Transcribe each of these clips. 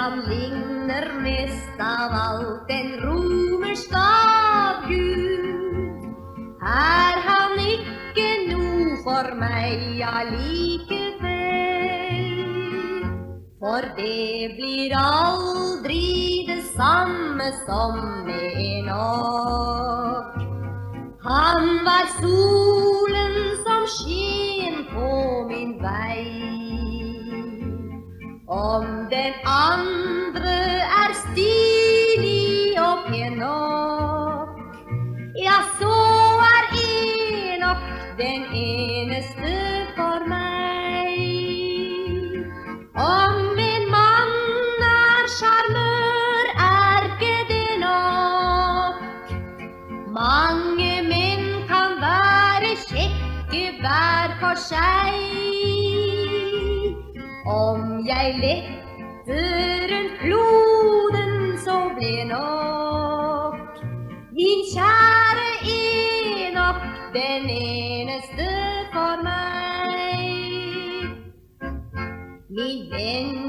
Han ligner mest av alt en romersk avgud. Er han ikke noe for meg allikevel? For det blir aldri det samme som Enok. Han var solen som sken på min vei. Om den andre er stilig og pen nok, ja, så er Enok den eneste for meg. Om en mann er sjarmør, er ikke det nok. Mange menn kan være kjekke hver for seg. Om jeg lette rundt kloden, så ble nok min kjære Enok den eneste for meg. Min venn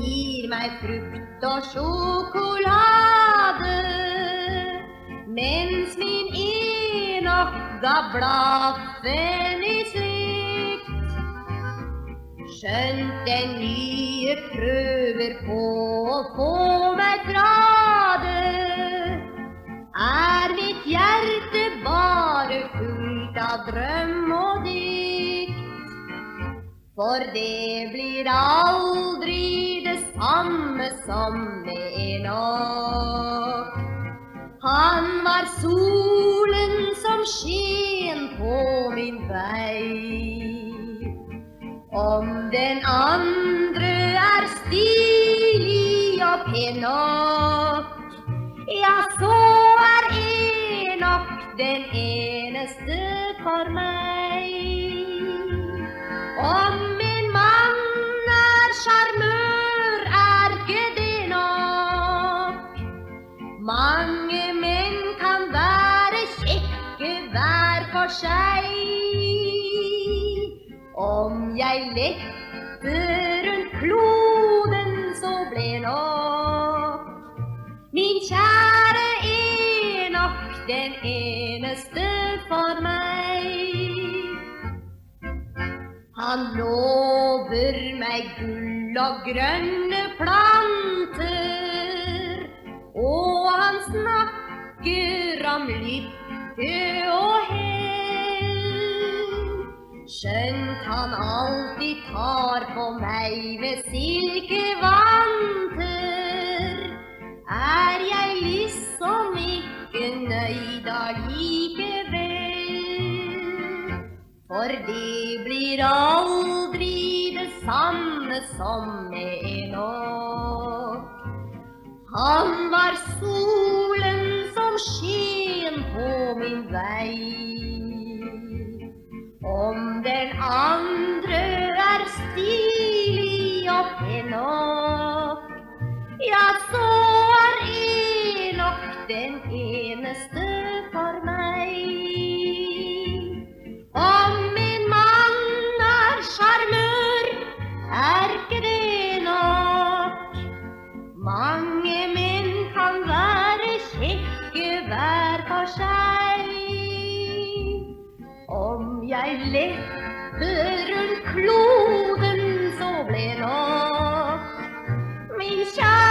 gir meg frukt og sjokolade, mens min Enok ga blaffen i slikt. Skjønt den nye prøver på å få meg fra det, er mitt hjerte bare fullt av drøm og dikt. For det blir aldri det samme som med Enok. Han var solen som sken på min vei. Om den andre er stilig og pen nok, ja, så er Enok den eneste for meg. Om en mann er sjarmør, er ikke det nok. Mange menn kan være kjekke hver for seg. Om jeg lette rundt kloden, så ble nok min kjære Enok den eneste for meg. Han lover meg gull og grønne planter, og han snakker om lykke og hell. Skjønt han alltid tar på meg med silkevanter, er jeg liksom ikke nøyd allikevel. For det blir aldri det samme som med Enok. Han var solen som sken på min vei. Om den andre er stilig og pen nok, ja, så er Enok den eneste for meg. Om en mann er sjarmør, er ikke det nok. Mange menn kan være kjekke hver for seg. Om jeg lette rundt kloden, så ble nok min kjære